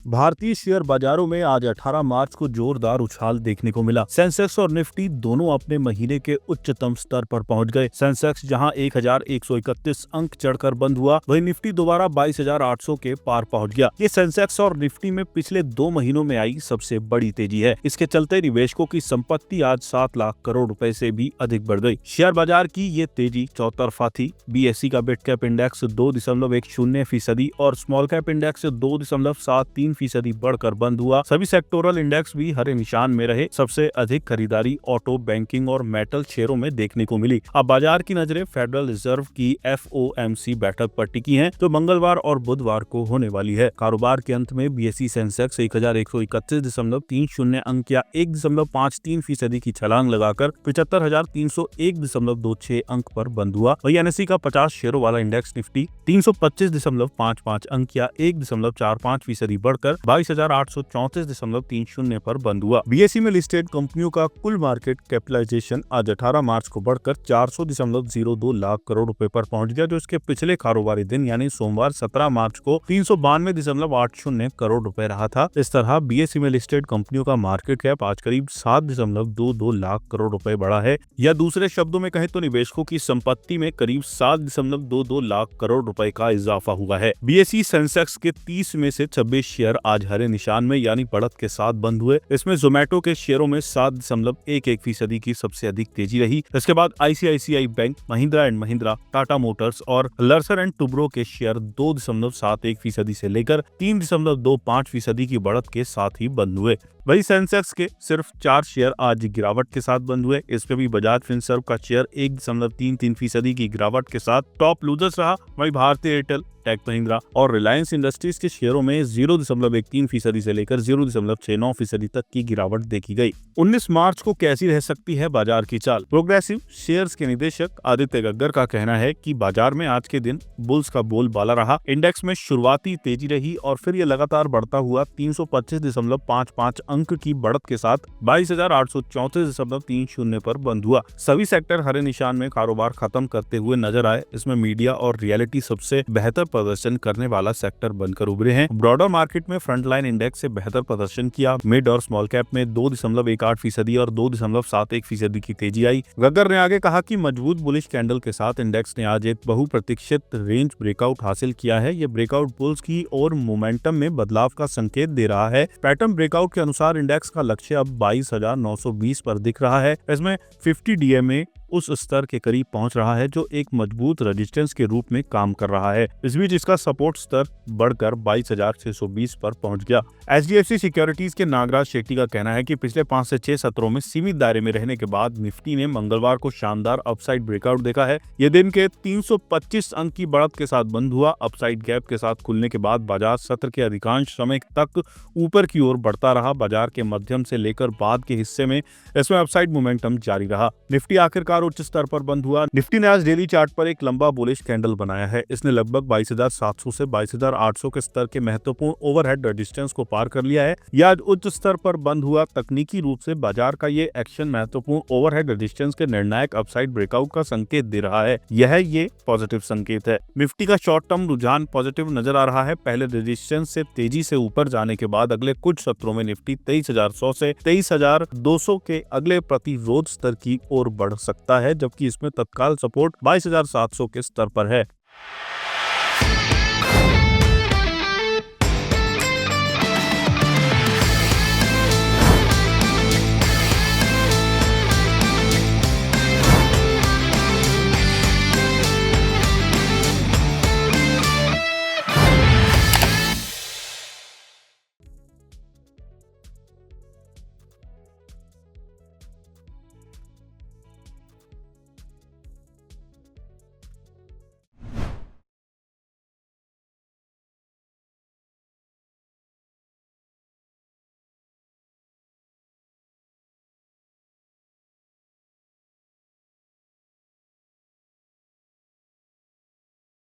भारतीय शेयर बाजारों में आज 18 मार्च को जोरदार उछाल देखने को मिला। सेंसेक्स और निफ्टी दोनों अपने महीने के उच्चतम स्तर पर पहुंच गए। सेंसेक्स जहां 1131 अंक चढ़कर बंद हुआ, वहीं निफ्टी दोबारा 22,800 के पार पहुंच गया। ये सेंसेक्स और निफ्टी में पिछले 2 महीनों में आई सबसे बड़ी तेजी है। इसके चलते निवेशकों की संपत्ति आज 7 लाख करोड़ रुपए से भी अधिक बढ़ गई। शेयर बाजार की ये तेजी चौतरफा थी। बीएसई का मिड कैप इंडेक्स 2.10% और स्मॉल कैप इंडेक्स 2.73% बढ़कर बंद हुआ। सभी सेक्टोरल इंडेक्स भी हरे निशान में रहे। सबसे अधिक खरीदारी ऑटो, बैंकिंग और मेटल शेयरों में देखने को मिली। अब बाजार की नजरें फेडरल रिजर्व की FOMC बैठक पर टिकी हैं, जो मंगलवार और बुधवार को होने वाली है। कारोबार के अंत में बीएसई सेंसेक्स 1131.30 अंक या 1.53% की छलांग लगाकर 75,301.26 अंक पर बंद हुआ। वही एनएसई का 50 शेयरों वाला इंडेक्स निफ्टी 325.55 अंक या 1.45% बढ़कर 22,834.30 पर बंद हुआ। बीएसई में लिस्टेड कंपनियों का कुल मार्केट कैपिटलाइजेशन आज 18 मार्च को बढ़कर 400.02 लाख करोड़ रुपए पर पहुंच गया, जो इसके पिछले कारोबारी दिन यानी सोमवार 17 मार्च को 392.80 करोड़ रुपए रहा था। इस तरह बीएसई में लिस्टेड कंपनियों का मार्केट कैप आज करीब 7.22 लाख करोड़ रुपए बढ़ा है, या दूसरे शब्दों में कहें तो निवेशकों की संपत्ति में करीब 7.22 लाख करोड़ रुपए का इजाफा हुआ है। बीएसई सेंसेक्स के 30 में से 26 शेयर आज हरे निशान में यानी बढ़त के साथ बंद हुए। इसमें जोमेटो के शेयरों में 7.11% की सबसे अधिक तेजी रही। इसके बाद ICICI bank, Mahindra and Mahindra, Tata Motors और लर्सन एंड टुब्रो के शेयर 2.71% से लेकर 3.25% की बढ़त के साथ ही बंद हुए। वही सेंसेक्स के सिर्फ 4 शेयर आज गिरावट के साथ बंद हुए। इसमें भी बजाज फिनसर्व का शेयर 1.33% की गिरावट के साथ टॉप लूजर्स रहा। वही भारतीय एयरटेल, टेक महिंद्रा और रिलायंस इंडस्ट्रीज के शेयरों में 0.13% से लेकर 0.69% तक की गिरावट देखी गई। 19 मार्च को कैसी रह सकती है बाजार की चाल? प्रोग्रेसिव शेयर्स के निदेशक आदित्य गग्गर का कहना है कि बाजार में आज के दिन बुल्स का बोलबाला रहा। इंडेक्स में शुरुआती तेजी रही और फिर यह लगातार बढ़ता हुआ 325.55 अंक की बढ़त के साथ 22,834.30 पर बंद हुआ। सभी सेक्टर हरे निशान में कारोबार खत्म करते हुए नजर आए। इसमें मीडिया और रियलिटी सबसे बेहतर प्रदर्शन करने वाला सेक्टर बनकर उभरे हैं। ब्रॉडर मार्केट में फ्रंटलाइन इंडेक्स से बेहतर प्रदर्शन किया। मिड और स्मॉल कैप में 2.18% और 2.71% की तेजी आई। गग्गर ने आगे कहा कि मजबूत बुलिश कैंडल के साथ इंडेक्स ने आज एक बहुप्रतीक्षित रेंज ब्रेकआउट हासिल किया है। ये ब्रेकआउट बुल्स की और मोमेंटम में बदलाव का संकेत दे रहा है। पैटर्न ब्रेकआउट के अनुसार इंडेक्स का लक्ष्य अब 22,920 पर दिख रहा है। इसमें 50 DMA उस स्तर के करीब पहुंच रहा है जो एक मजबूत रेजिस्टेंस के रूप में काम कर रहा है। इस बीच इसका सपोर्ट स्तर बढ़कर 22,620 पर पहुंच गया। HDFC सिक्योरिटीज के नागराज शेट्टी का कहना है कि पिछले 5 से 6 सत्रों में सीमित दायरे में रहने के बाद निफ्टी ने मंगलवार को शानदार अपसाइड ब्रेकआउट देखा है। यह दिन के 325 अंक की बढ़त के साथ बंद हुआ। अपसाइड गैप के साथ खुलने के बाद बाजार सत्र के अधिकांश समय तक ऊपर की ओर बढ़ता रहा। बाजार के मध्यम से लेकर बाद के हिस्से में इसमें अपसाइड मोमेंटम जारी रहा। निफ्टी आखिरकार उच्च स्तर पर बंद हुआ। निफ्टी ने आज डेली चार्ट पर एक लंबा बुलिश कैंडल बनाया है। इसने लगभग 22,700 से 22,800 के स्तर के महत्वपूर्ण ओवरहेड रेजिस्टेंस को पार कर लिया है। यह आज उच्च स्तर पर बंद हुआ। तकनीकी रूप से बाजार का ये एक्शन महत्वपूर्ण ओवरहेड रेजिस्टेंस के निर्णायक अपसाइड ब्रेकआउट का संकेत दे रहा है। ये पॉजिटिव संकेत है। निफ्टी का शॉर्ट टर्म रुझान पॉजिटिव नजर आ रहा है। पहले रेजिस्टेंस से तेजी से ऊपर जाने के बाद अगले कुछ सत्रों में निफ्टी 23,100 से 23,200 के अगले प्रतिरोध स्तर की ओर बढ़ सकता है, जबकि इसमें तत्काल सपोर्ट 22,700 के स्तर पर है।